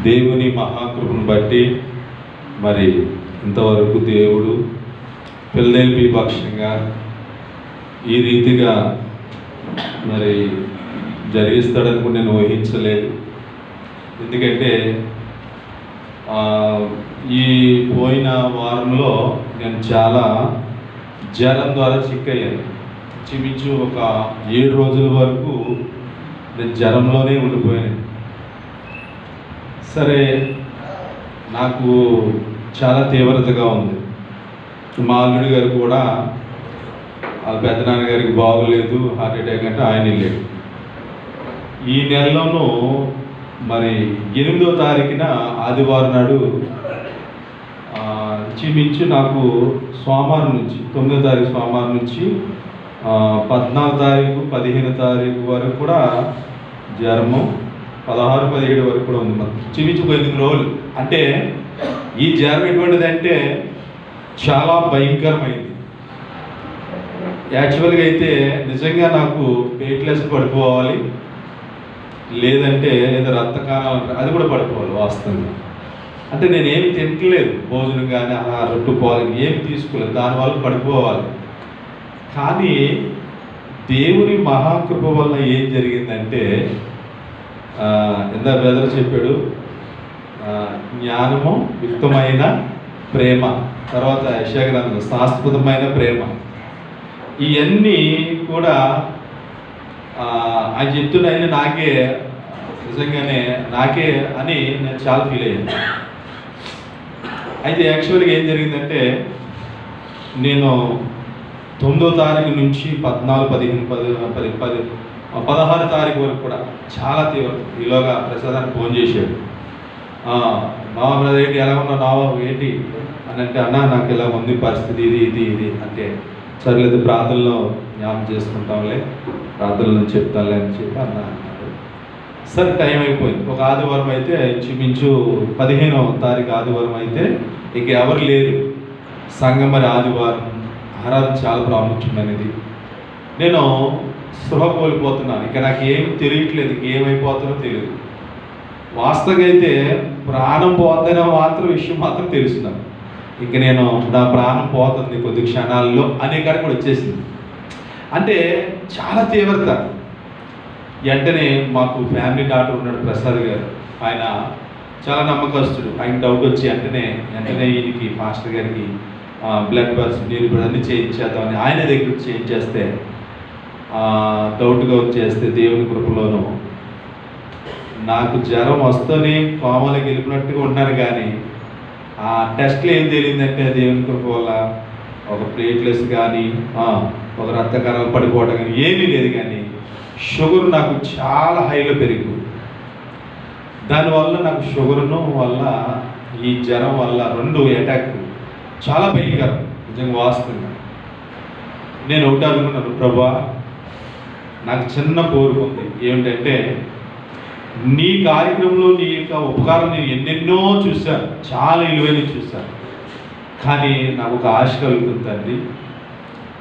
దేవుని మహాకృపను బట్టి మరి ఇంతవరకు దేవుడు పిల్లల్పి పక్షంగా ఈ రీతిగా మరి జరిగిస్తాడనుకుని నేను ఊహించలేదు. ఎందుకంటే ఈ పోయిన వారంలో నేను చాలా జ్వరం ద్వారా చిక్కయ్యాను. చిమించు ఒక 7 రోజుల వరకు నేను జ్వరంలోనే ఉండిపోయాను. సరే, నాకు చాలా తీవ్రతగా ఉంది. మా అల్లుడి గారు కూడా వాళ్ళ పెద్దనాన్నగారికి బాగోలేదు, హార్ట్ అటాక్ అంటే ఆయన లేడు. ఈ నెలలోనూ మరి 8వ తారీఖున ఆదివారం నాడు ఇంచుమించు నాకు సోమవారం నుంచి 9వ తారీఖు సోమవారం నుంచి 14వ తారీఖు 15వ తారీఖు వరకు కూడా జ్వరము, 16, 17 వరకు కూడా ఉంది. మనకు ఇంచుమించు 8 రోజులు. అంటే ఈ జ్వరం ఎటువంటిదంటే చాలా భయంకరమైంది. యాక్చువల్గా అయితే నిజంగా నాకు వెయిట్లెస్ పడిపోవాలి, లేదంటే ఏదో రక్తకాణాలు అది కూడా పడిపోవాలి వాస్తవంగా. అంటే నేనేమి తింటలేదు, భోజనం కానీ అలా రొట్టు పోవాలి ఏమి తీసుకోలేదు, దానివల్ల పడిపోవాలి. కానీ దేవుని మహాకృప వల్ల ఏం జరిగిందంటే ఎంత బ్రదర్ చెప్పాడు, జ్ఞానము యుక్తమైన ప్రేమ, తర్వాత యెషయా గ్రంథం శాశ్వతమైన ప్రేమ, ఇవన్నీ కూడా ఆయన చెప్తున్నాయని నాకే నిజంగానే నాకే అని నేను చాలా ఫీల్ అయ్యాను. అయితే యాక్చువల్గా ఏం జరిగిందంటే నేను 9వ తారీఖు నుంచి 14, 15, 16 తారీఖు వరకు కూడా చాలా తీవ్రం. ఈలోగా ప్రసాదానికి ఫోన్ చేశాడు, నావ బ్రదర్ ఏంటి ఎలా ఉన్నావు, నావ ఏంటి అని అంటే, అన్నా నాకు ఇలా ఉంది పరిస్థితి, ఇది అంటే, సర్లేదు ప్రార్థనలో జ్ఞాపకం చేసుకుంటాంలే, ప్రార్థనలో చెప్తాంలే అని చెప్పి అన్నాడు. సరే, టైం అయిపోయింది. ఒక ఆదివారం అయితే ఇంచుమించు 15వ తారీఖు ఆదివారం అయితే ఇక ఎవరు లేరు సంఘం. మరి ఆదివారం ఆరాధన చాలా ప్రాముఖ్యమైనది. నేను స్పృహ కోల్పోతున్నాను, ఇక నాకు ఏం తెలియట్లేదు, ఏమైపోతుందో తెలియదు. వాస్తవంగా అయితే ప్రాణం పోతుందనే మాత్రం విషయం మాత్రం తెలుస్తున్నాను. ఇక నేను నా ప్రాణం పోతుంది కొద్ది క్షణాల్లో అనే కాడికి కూడా వచ్చేసింది. అంటే చాలా తీవ్రత. వెంటనే మాకు ఫ్యామిలీ డాక్టర్ ఉన్నాడు ప్రసాద్ గారు, ఆయన చాలా నమ్మకస్తుడు. ఆయన డౌట్ వచ్చి వెంటనే ఈయనకి మాస్టర్ గారికి బ్లడ్ బర్స్ నీరు అన్నీ చేయించేద్దామని ఆయన దగ్గర చేయించేస్తే డౌట్గా వచ్చేస్తే దేవుని కృపలోనూ నాకు జ్వరం వస్తూనే కోమలకి వెళ్ళినట్టుగా ఉన్నాను. కానీ ఆ టెస్ట్లో ఏం తెలియదంటే దేవుని కృప వల్ల ఒక ప్లేట్లెస్ కానీ ఒక రక్తకణాలు పడిపోవడం కానీ ఏమీ లేదు. కానీ షుగర్ నాకు చాలా హైలో పెరిగింది. దానివల్ల నాకు షుగర్ను వల్ల ఈ జ్వరం వల్ల 2 అటాక్ చాలా భయంకరం. నిజంగా వాస్తవంగా నేను ఒకటి అనుకున్నాను, ప్రభా నాకు చిన్న కోరిక ఉంది, ఏమిటంటే నీ కార్యక్రమంలో నీ యొక్క ఉపకారం నేను ఎన్నెన్నో చూశాను, చాలా విలువైనవి చూశాను. కానీ నాకు ఒక ఆశ కలుగుతుంది తండ్రి,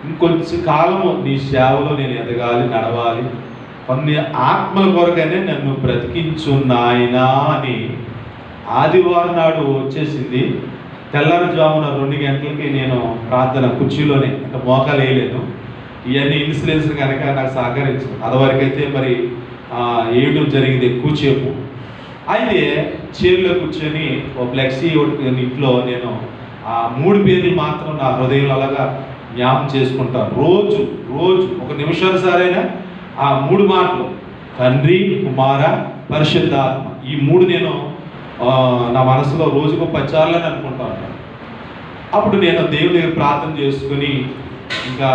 ఇంకొంచెం కాలము నీ సేవలో నేను ఎదగాలి, నడవాలి, కొన్ని ఆత్మల కొరకనే నన్ను బ్రతికించు నాయనా అని ఆదివారం నాడు వచ్చేసింది. తెల్లారుజామున 2 గంటలకి నేను ప్రార్థన కుర్చీలోనే, అంటే మోకాలు వేయలేను, ఇవన్నీ ఇన్సూరెన్స్ కనుక నాకు సహకరించు. అదివరకైతే మరి వేయడం జరిగింది ఎక్కువసేపు. అయితే చైర్లో కూర్చొని ఒక ఫ్లెక్సీ ఇంట్లో నేను ఆ 3 పేర్లు మాత్రం నా హృదయంలో అలాగా జ్ఞాపకం చేసుకుంటాను. రోజు 1 నిమిషానుసారైనా ఆ 3 మాటలు, తండ్రి, కుమార, పరిశుద్ధాత్మ, ఈ 3 నేను నా మనసులో రోజుకు 10 సార్లు అనుకుంటా ఉంటాను. అప్పుడు నేను దేవుని దగ్గర ప్రార్థన చేసుకుని ఇంకా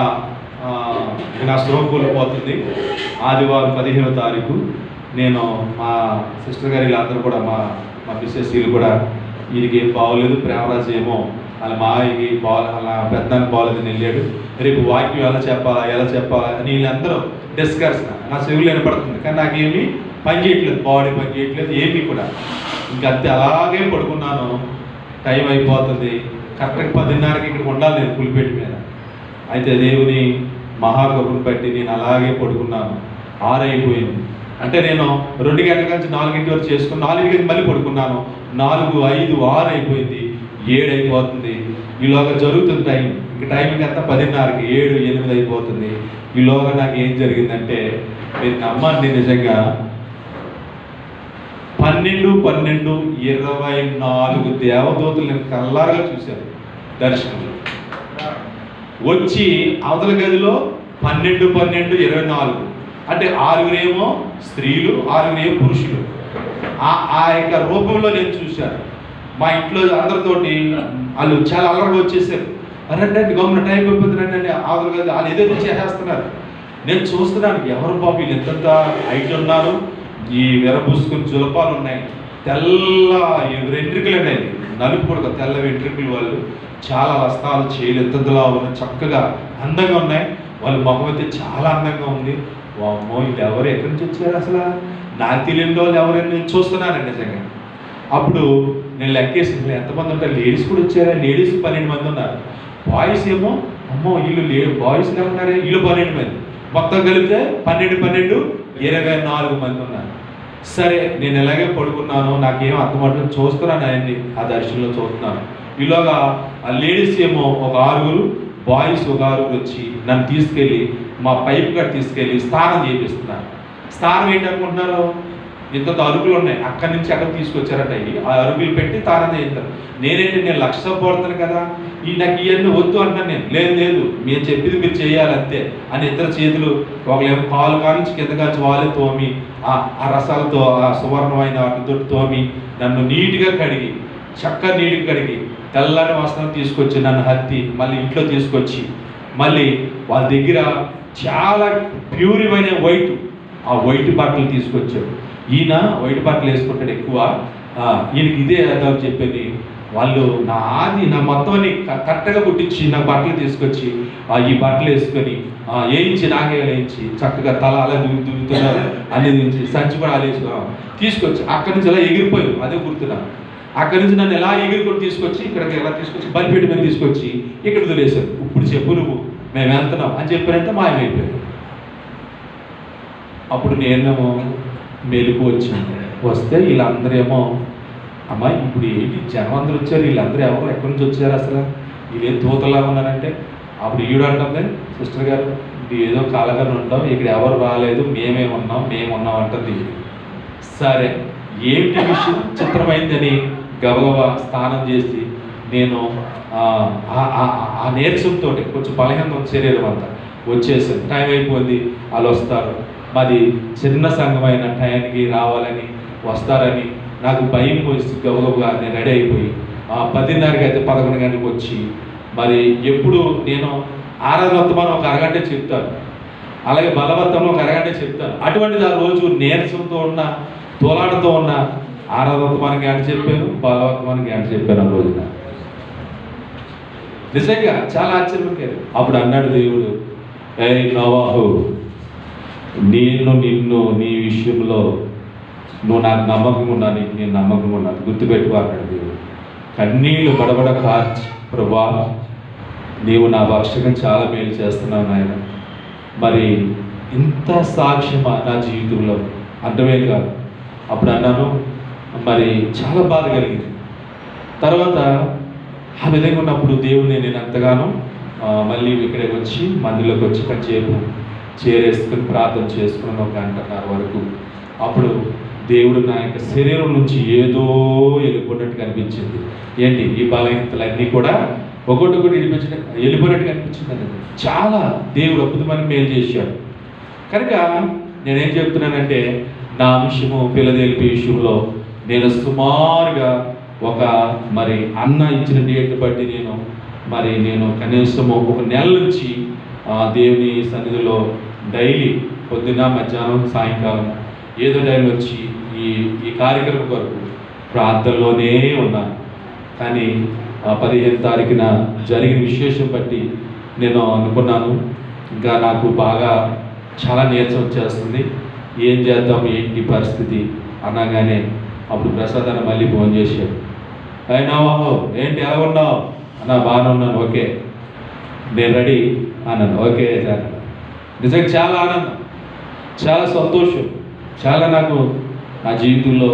నా స్పృహ కోల్పోతుంది. ఆదివారం 15వ తారీఖు నేను మా సిస్టర్ గారు వీళ్ళందరూ కూడా మా మిస్సెస్ వీళ్ళు కూడా వీరికి ఏం బాగోలేదు, ప్రేమరాజు ఏమో వాళ్ళ మావికి అలా పెద్దానికి బాగోలేదని వెళ్ళాడు, రేపు వాక్యం ఎలా చెప్పాలా అని వీళ్ళందరూ డిస్కషన్. నా చెవులు వినపడుతుంది కానీ నాకేమీ పని చేయట్లేదు, బాడీ పని చేయట్లేదు, ఏమీ కూడా. ఇంకా అంతే అలాగే పడుకున్నాను. టైం అయిపోతుంది, కరెక్ట్గా 10:30కి ఇక్కడ ఉండాలి నేను పులిపేట మీద. అయితే దేవుని మహాకృపను బట్టి నేను అలాగే పడుకున్నాను. 6 అయిపోయింది. అంటే నేను 2 గంటల నుంచి 4 వరకు చేసుకుని 4 మళ్ళీ పడుకున్నాను. 4, 5, 6 అయిపోయింది, 7 అయిపోతుంది. ఈలోగా జరుగుతుంది టైం. ఇంక టైంకి అంతా 10:30కి 7, 8 అయిపోతుంది. ఈలోగా నాకు ఏం జరిగిందంటే, మీరు నమ్మండి నిజంగా 12, 24 దేవదూతలు నేను కల్లారుగా చూశాను దర్శనంలో. వచ్చి అవతల గదిలో 12, 24 అంటే 6 స్త్రీలు, 6 పురుషులు. ఆ యొక్క రూపంలో నేను చూశాను. మా ఇంట్లో అందరితోటి వాళ్ళు చాలా అల్లరిగా వచ్చేసారు. అరంటే గమన టైం అయిపోతుందంటే అవతల గది వాళ్ళు ఏదైతే చేసేస్తున్నారు. నేను చూస్తున్నాను, ఎవరు బాబు వీళ్ళు ఎంత హైట్ ఉన్నారు, ఈ వెరబూసుకుని జులపాలు ఉన్నాయి, తెల్ల వెంట్రుకలు ఉన్నాయి, నలుపు కూడా తెల్ల వెంట్రుకలు. వాళ్ళు చాలా వస్తాలు చేయలు ఎంతలా ఉన్నాయి, చక్కగా అందంగా ఉన్నాయి. వాళ్ళ మొహం అయితే చాలా అందంగా ఉంది. అమ్మో ఇది ఎవరు, ఎక్కడి నుంచి వచ్చారు అసలు, నాకు తెలియని వాళ్ళు ఎవరైనా నేను చూస్తున్నానండి నిజంగా. అప్పుడు నేను లెక్కేసి ఎంతమంది ఉంటారు, లేడీస్ కూడా వచ్చారా, లేడీస్ 12 మంది ఉన్నారు. బాయ్స్ ఏమో అమ్మో వీళ్ళు బాయ్స్ ఉన్నారే, వీళ్ళు 12 మంది, మొత్తం కలిపితే 12, 24 మంది ఉన్నారు. సరే నేను ఎలాగే పడుకున్నాను, నాకేం అర్థమవుతుంది, చూస్తున్నాను ఆయన్ని ఆ దర్శనంలో చూస్తున్నాను. ఈలోగా ఆ లేడీస్ ఏమో ఒక 6, బాయ్స్ ఒక 6 వచ్చి నన్ను తీసుకెళ్ళి మా పైప్ కట్ తీసుకెళ్ళి స్నానం చేపిస్తున్నారు. స్నానం ఏంటనుకుంటున్నారు, ఇంత అరుకులు ఉన్నాయి, అక్కడి నుంచి అక్కడ తీసుకొచ్చారట. ఆ అరుకులు పెట్టి స్నానం చేస్తారు. నేను లక్ష పడుతాను కదా, నాకు ఇవన్నీ వద్దు అంటాను. నేను లేదు మీరు చెప్పింది మీరు చేయాలి అంతే అని ఇద్దరు చేతులు, ఒకళ్ళేమో కాలు కానించి కింద కాల్చి వాళ్ళే తోమి ఆ రసాలతో ఆ సువర్ణమైన వాటితో తోమి నన్ను నీట్గా కడిగి, చక్కగా నీట్గా కడిగి తెల్లని వస్త్రం తీసుకొచ్చి నన్ను హత్తి మళ్ళీ ఇంట్లో తీసుకొచ్చి మళ్ళీ వాళ్ళ దగ్గర చాలా ప్యూరిమైన ఆ వైట్ బట్టలు తీసుకొచ్చారు. ఈయన వైట్ బట్టలు వేసుకుంటాడు ఎక్కువ, ఈయనకి ఇదే అని చెప్పేది. వాళ్ళు నా మొత్తాన్ని కరెక్ట్గా కుట్టించి నాకు బట్టలు తీసుకొచ్చి ఈ బట్టలు వేసుకొని వేయించి నాకే వేయించి చక్కగా తల అలా దువ్వుతున్నారు అన్ని దువ్వించి సంచి కూడా అలా తీసుకొచ్చి అక్కడి నుంచి అలా ఎగిరిపోయారు. అదే గుర్తున్నాను. అక్కడి నుంచి నన్ను ఎలా ఎగిరికొని తీసుకొచ్చి ఇక్కడికి ఎలా తీసుకొచ్చి బలిపీఠ మీద తీసుకొచ్చి ఇక్కడ వదిలేశారు. ఇప్పుడు చెప్పు నువ్వు, మేము వెళ్తున్నాం అని చెప్పినంత మాయమైపోయారు. అప్పుడు నేనేమో మెలకు వచ్చాను. వస్తే వీళ్ళందరూ ఏమో అమ్మా ఇప్పుడు ఏంటి జనం అందరూ వచ్చారు, వీళ్ళందరూ ఎవరు ఎక్కడి నుంచి వచ్చారు అసలు, వీళ్ళేం తూతలా ఉన్నారంటే అప్పుడు ఈడు అంటుంది, సిస్టర్ గారు ఏదో కాలగానే ఉంటాం, ఇక్కడ ఎవరు రాలేదు, మేము ఉన్నాం అంటుంది. సరే ఏమిటి విషయం చిత్రమైందని గబగబా స్నానం చేసి నేను ఆ నీరసంతో కొంచెం బలహీనం శరీరం అంతా వచ్చేసాను. టైం అయిపోయింది, వాళ్ళు వస్తారు. మాది చిన్న సంఘమైన టైంకి రావాలని వస్తారని నాకు భయం పోసి గబగబగా నేను రెడీ అయిపోయి 10:30కి అయితే 11 గంటలకు వచ్చి, మరి ఎప్పుడు నేను ఆరాధనోత్తమానం ఒక అరగంట చెప్తాను, అలాగే బలవత్తమం ఒక అరగంట చెప్తాను. అటువంటిది ఆ రోజు నీరసంతో ఉన్న తోలాడుతూ ఉన్న ఆరాధోత్తమానికి గంట చెప్పాను, బలవత్తమానికి గంట చెప్పాను. ఆ రోజున నిజంగా చాలా ఆశ్చర్యపోయారు. అప్పుడు అన్నాడు దేవుడు, ఏయ్ నోవాహు, నిన్ను నీ విషయంలో నువ్వు నాకు నమ్మకం ఉన్నాను, నేను నమ్మకం ఉన్నాను, గుర్తుపెట్టుకో అన్నాడు దేవుడు. కన్నీళ్ళు బడబడ కార్చి, ప్రభా నీవు నా పక్షంగా చాలా మేలు చేస్తున్నావు నాయన, మరి ఇంత సాక్ష్యమా నా జీవితంలో అర్థమే కాదు. అప్పుడు అన్నాను, మరి చాలా బాధ కలిగింది. తర్వాత ఆ విధంగా ఉన్నప్పుడు దేవుడిని నేను ఎంతగానో మళ్ళీ ఇక్కడికి వచ్చి మందిలోకి వచ్చి కొంచెంసేపు చేరేసుకుని ప్రార్థన చేసుకుని 1 గంటన్నర వరకు. అప్పుడు దేవుడు నా యొక్క శరీరం నుంచి ఏదో వెళ్ళిపోయినట్టు కనిపించింది. ఏంటి ఈ బలహీనతలన్నీ కూడా ఒకటి వెళ్ళిపోయినట్టు కనిపించింది. చాలా దేవుడు అద్భుతమైన మేలు చేశాడు. కనుక నేనేం చెప్తున్నానంటే, నా విషయము ఫిలదెల్ఫియా విషయంలో నేను సుమారుగా మరి అన్న ఇచ్చిన డేట్ బట్టి నేను కనీసం 1 నెల నుంచి దేవుని సన్నిధిలో డైలీ పొద్దున మధ్యాహ్నం సాయంకాలం ఏదో టైంలో వచ్చి ఈ కార్యక్రమం కొరకు ప్రార్థనలోనే ఉన్నాను. కానీ 15 తారీఖున జరిగిన విశేషం బట్టి నేను అనుకున్నాను, ఇంకా నాకు బాగా చాలా నీరసం వచ్చేస్తుంది, ఏం చేద్దాం ఏంటి పరిస్థితి అనగానే అప్పుడు ప్రసాద్ అన్న మళ్ళీ ఫోన్ చేశాడు. అయినా ఏంటి ఎలా ఉన్నావు అన్న, బాగానే ఉన్నాను, ఓకే నేను రెడీ అన్నాను. ఓకే సార్, నిజంగా చాలా ఆనందం, చాలా సంతోషం. చాలా నాకు నా జీవితంలో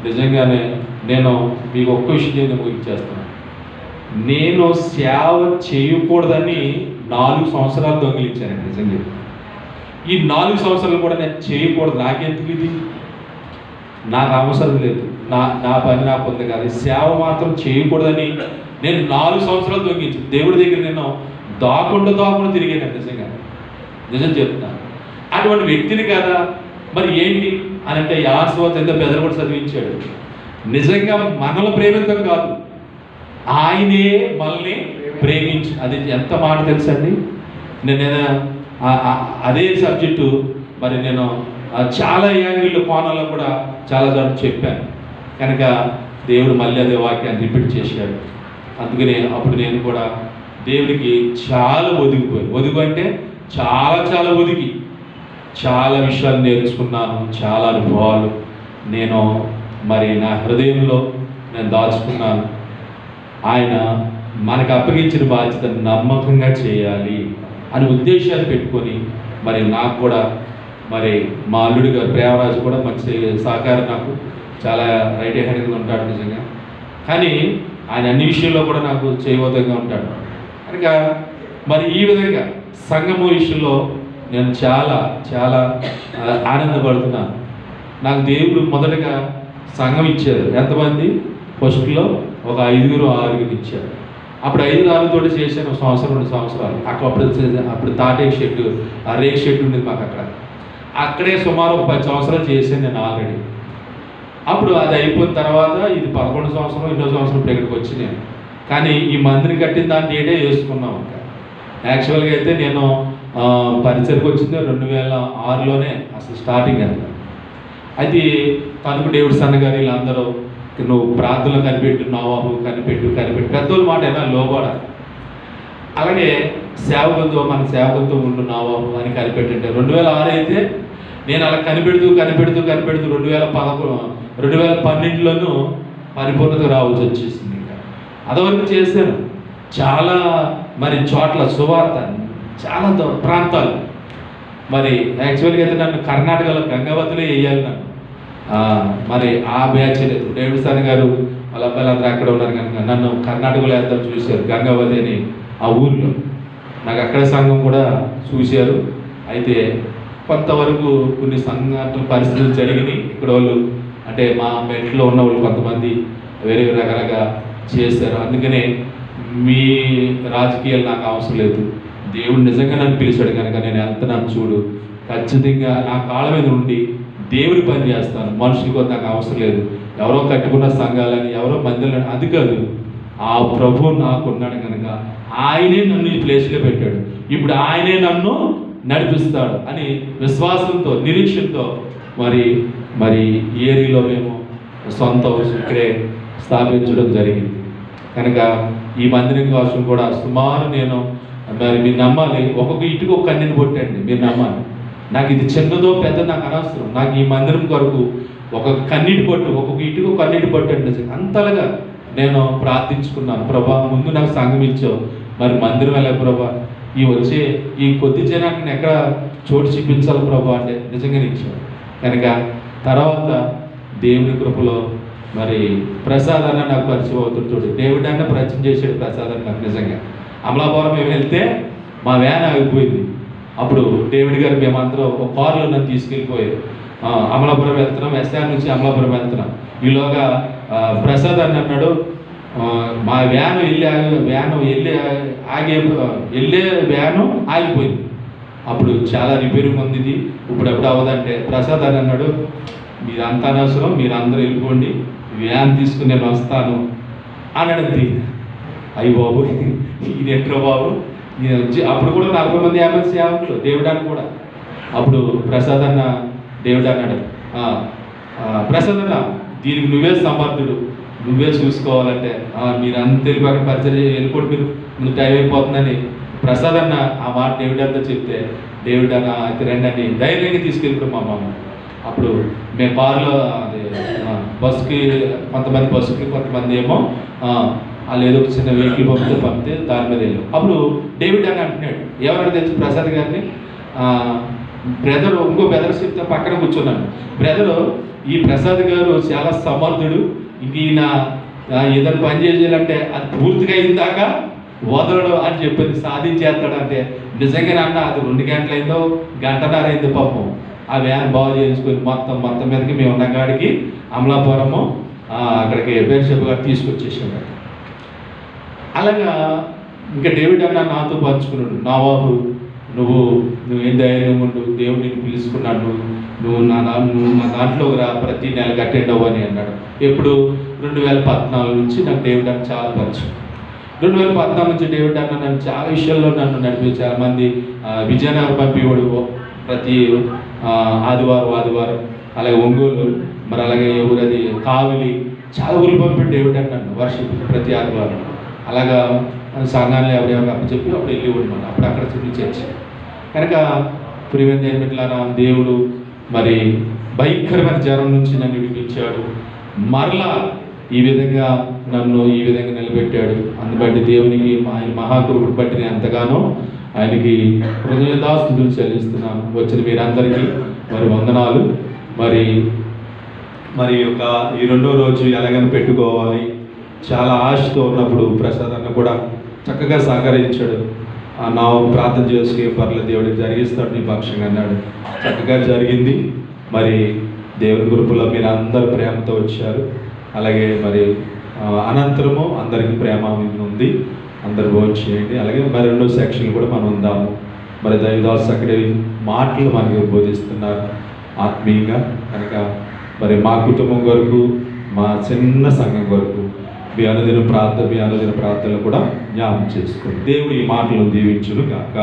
నిజంగానే నేను మీకు ఒక్క విషయం నేను ముగించేస్తాను. నేను సేవ చేయకూడదని 4 సంవత్సరాలు దొంగిలించానండి. నిజంగా ఈ 4 సంవత్సరాలు కూడా నేను చేయకూడదు. నాకెందుకు ఇది? నాకు అవసరం లేదు, నా పని నాకు ఉంది కాదు. సేవ మాత్రం చేయకూడదని నేను 4 సంవత్సరాలు దొంగిలించాను. దేవుడి దగ్గర నేను దాకుండా తిరిగాను. నిజం చెప్తున్నాను. అటువంటి వ్యక్తిని కదా. మరి ఏంటి అని అంటే యాస్వాత్ ఎంత పెద్దలు కూడా చదివించాడు. నిజంగా మనల్ని ప్రేమించడం కాదు, ఆయనే మనల్ని ప్రేమించు. అది ఎంత మాట తెలుసండి. నేను అదే సబ్జెక్టు మరి నేను చాలా యాంగిల్ కోణాల్లో కూడా చాలా సార్లు చెప్పాను. కనుక దేవుడు మళ్ళీ అదే వాక్యాన్ని రిపీట్ చేశాడు. అందుకనే అప్పుడు నేను కూడా దేవుడికి చాలా ఒదిగి అంటే చాలా ఒదిగి చాలా విషయాలు నేర్చుకున్నాను. చాలా అనుభవాలు నేను మరి నా హృదయంలో నేను దాచుకున్నాను. ఆయన మనకు అప్పగించిన బాధ్యతను నమ్మకంగా చేయాలి అని ఉద్దేశాలు పెట్టుకొని మరి నాకు కూడా మరి మా అల్లుడి గారు ప్రేమరాజు కూడా మంచి సహకారం, నాకు చాలా రైట్ హ్యాండ్గా ఉంటాడు నిజంగా. కానీ ఆయన అన్ని విషయాల్లో కూడా నాకు చేయబోతంగా ఉంటాడు. కనుక మరి ఈ విధంగా సంఘము విషయంలో నేను చాలా ఆనందపడుతున్నాను. నాకు దేవుడు మొదటగా సంఘం ఇచ్చారు. ఎంతమంది? ఫస్ట్లో ఒక 5-6 ఇచ్చారు. అప్పుడు 5-6 తోటి చేశాను 1-2 సంవత్సరాలు. అప్పుడు తాటే షెడ్, ఆ రేక్ షెడ్ ఉండేది మాకు అక్కడే సుమారు ఒక 10 సంవత్సరాలు చేశాను నేను ఆల్రెడీ. అప్పుడు అది అయిపోయిన తర్వాత ఇది 11 సంవత్సరం, 2వ సంవత్సరం ఇక్కడికి వచ్చి నేను. కానీ ఈ మందిని కట్టిన దాన్ని డేటే వేసుకున్నాం. యాక్చువల్గా అయితే నేను పరిచయకు వచ్చింది 2006లోనే అసలు స్టార్టింగ్ అంత. అది తణుకు డేవిడ్ సన్న గారు వీళ్ళందరూ నువ్వు ప్రార్థనలు కనిపెట్టు, నవాబు కనిపెట్టు పెద్దోళ్ళ మాట అయినా లోబడాలి. అలాగే మన సేవకులతో ఉండు నవాబు అని కనిపెట్టుంటే 2006 అయితే నేను అలా కనిపెడుతూ 2012లోనూ పరిపూర్ణత రావాల్సి వచ్చేసింది. ఇంకా అదవరకు చేశాను చాలా మరి చోట్ల సువార్త, చాలా ప్రాంతాలు. మరి యాక్చువల్గా అయితే నన్ను కర్ణాటకలో గంగావతిలో వేయాలి నన్ను. మరి ఆ బ్యాచ్ లేదు, డేవిడ్ సన్ గారు వాళ్ళ అబ్బాయిలందరూ అక్కడ ఉన్నారు కనుక నన్ను కర్ణాటకలో వేద్దాం చూశారు, గంగావతి అని ఆ ఊర్లో. నాకు అక్కడ సంఘం కూడా చూశారు. అయితే కొంతవరకు కొన్ని సంఘటన పరిస్థితులు జరిగినాయి. ఇక్కడ వాళ్ళు అంటే మా మెట్లో ఉన్న వాళ్ళు కొంతమంది వేరే రకాలుగా చేశారు. అందుకనే మీ రాజకీయాలు నాకు అవసరం లేదు. దేవుడు నిజంగా నన్ను పిలిచాడు కనుక నేను వెళ్తున్నాను చూడు, ఖచ్చితంగా నా కాళ్ళ మీద ఉండి దేవుడి పని చేస్తాను. మనుషుల కొద్ది నాకు అవసరం లేదు. ఎవరో కట్టుకున్న సంఘాలని, ఎవరో మందిరాలని, అది కాదు. ఆ ప్రభువు నాకు ఉన్నాడు కనుక ఆయనే నన్ను ఈ ప్లేస్లో పెట్టాడు. ఇప్పుడు ఆయనే నన్ను నడిపిస్తాడు అని విశ్వాసంతో, నిరీక్షణతో మరి ఏరియాలో మేము సొంత ఇక్కడే స్థాపించడం జరిగింది. కనుక ఈ మందిరం కోసం కూడా సుమారు నేను మరి మీరు నమ్మాలి, ఒక్కొక్క ఇటుకు ఒక కన్నీని కొట్టండి, మీరు నమ్మాలి. నాకు ఇది చిన్నదో పెద్ద నాకు అనవసరం. నాకు ఈ మందిరం కొరకు ఒక్కొక్క కన్నీటి పట్టు, ఒక్కొక్క ఇటుకు కన్నీటి పట్టు అంటే అంతలాగా నేను ప్రార్థించుకున్నాను. ప్రభా ముందు నాకు సంఘం ఇచ్చావు, మరి మందిరం వెళ్ళే ప్రభా వచ్చే ఈ కొద్ది జనాన్ని ఎక్కడ చోటు చూపించాలి ప్రభా అంటే నిజంగా ఇచ్చావు. కనుక తర్వాత దేవుని కృపలో మరి ప్రసాదాన్ని నాకు పరిచయం అవుతుంది. చూడు, దేవుడు అన్న పరిచయం చేసాడు ప్రసాదాన్ని నాకు. నిజంగా అమలాపురం మేము వెళ్తే మా వ్యాన్ ఆగిపోయింది. అప్పుడు డేవిడ్ గారు మేమందరం ఒక కారులో నన్ను తీసుకెళ్ళిపోయారు. అమలాపురం వెళ్తున్నాం, ఎస్ఆర్ నుంచి అమలాపురం వెళ్తున్నాం. ఈలోగా ప్రసాద్ అని అన్నాడు, మా వ్యాను వెళ్ళే వ్యాను ఆగిపోయింది. అప్పుడు చాలా రిపేరింగ్ ఉంది, ఇది ఇప్పుడు అవ్వదంటే ప్రసాద్ అని అన్నాడు, మీరంతా అనవసరం, మీరు అందరూ వెళ్ళిపోండి, వ్యాన్ తీసుకుని నేను వస్తాను అన్నాడు. అయ్యి బాబు ఇది ఎట్రో బాబు. అప్పుడు కూడా 40 మంది 50 సేవకులు దేవుడు అని కూడా. అప్పుడు ప్రసాద్ అన్న దేవుడు అన్నాడు, ప్రసాద్ అన్న దీనికి నువ్వే సమర్థుడు, నువ్వే చూసుకోవాలంటే మీరు అంత వెళ్ళిపోయి పరిచయం వెళ్ళిపోయి మీరు టైం అయిపోతుందని ప్రసాద్ అన్న ఆ మాట దేవుడు అంతా చెప్తే, దేవుడు అన్న అయితే రండి అని ధైర్యంగా తీసుకెళ్ళిపోయి మా అమ్మ. అప్పుడు మేము కారులో అది బస్సుకి కొంతమంది కొంతమంది ఏమో వాళ్ళు ఏదో ఒక చిన్న వెహికల్ పంపితే దాని మీద వెళ్ళాం. అప్పుడు డేవిడ్ అని అంటున్నాడు, ఎవరైనా తెలుసు ప్రసాద్ గారిని, బ్రదరు ఇంకో బ్రదర్ చెప్తే పక్కన కూర్చున్నాను. బ్రదరు ఈ ప్రసాద్ గారు చాలా సమర్థుడు, ఇంక ఈయన ఏదైనా పని చేయాలంటే అది పూర్తిగా అయిందాక వదలడు అని చెప్పింది, సాధించేస్తాడు అంటే. నిజంగానే అన్న అది 2 గంటలైందో గంటన్నర అయింది పాపం. ఆ వ్యాన్ బాగు చేసుకొని మొత్తం మీదకి మేము ఉన్న కాడికి అమలాపురము అక్కడికి బేర్షెప్ గారు తీసుకొచ్చేసాడు. అలాగా ఇంకా డేవిడ్ అన్న నాతో పంచుకున్నాడు, నా బాబు నువ్వు ఏం ధైర్యం ఉండు, దేవుడు నేను పిలుచుకున్నాడు, నువ్వు నా దాంట్లోకి రా, ప్రతి నెలకు అటెండ్ అవ్వని అన్నాడు. ఎప్పుడు 2014 నుంచి నాకు డేవిడ్ అన్న చాలా పరిచయం. 2014 నుంచి డేవిడ్ అన్న నన్ను చాలా విషయాల్లో నన్ను నడిపి, చాలామంది విజయనగరం పంపివాడు ప్రతి ఆదివారం, అలాగే ఒంగోలు, మరి అలాగే ఊరది కావిలి, చాలా ఊరు పంపి డేవిడ్ అన్న నన్ను వర్షిప్ ప్రతి ఆదివారం. అలాగా సంఘాన్ని ఎవరెవరు అప్పచెప్పి అప్పుడు వెళ్ళి ఉన్నాను. అప్పుడు అక్కడ చూపించేసి కనుక ప్రియమైన దేవుడిలారా, దేవుడు మరి భయంకరమైన జ్వరం నుంచి నన్ను విడిపించాడు, మరలా ఈ విధంగా నన్ను ఈ విధంగా నిలబెట్టాడు. అందుబట్టి దేవునికి ఆయన మహాకృపను బట్టి నేను ఎంతగానో ఆయనకి కృతజ్ఞతాస్తుతులు చెల్లిస్తున్నాను. వచ్చిన మీరందరికీ మరి వందనాలు. మరి యొక్క ఈ 2వ రోజు ఎలాగైనా పెట్టుకోవాలి చాలా ఆశతో ఉన్నప్పుడు ప్రసాద్ అన్న కూడా చక్కగా సహకరించాడు. నా ప్రార్థన చేసి పర్లేదు దేవుడికి జరిగిస్తాడు నీ పక్షంగా అన్నాడు. చక్కగా జరిగింది. మరి దేవుని కృపలో మీరు అందరు ప్రేమతో వచ్చారు. అలాగే మరి అనంతరము అందరికీ ప్రేమ ఉంది, అందరు భోజనం చేయండి. అలాగే మరి 2వ సెక్షన్ కూడా మనం ఉందాము. మరి దైవదాస్ అక్కడే మాటలు మనకి బోధిస్తున్నారు ఆత్మీయంగా. కనుక మరి మా కుటుంబం కొరకు, మా చిన్న సంఘం కొరకు మీ అనుదిన ప్రార్థనలు కూడా జ్ఞాపకం చేసుకోండి. దేవుడు ఈ మాటలను దీవించును గాక.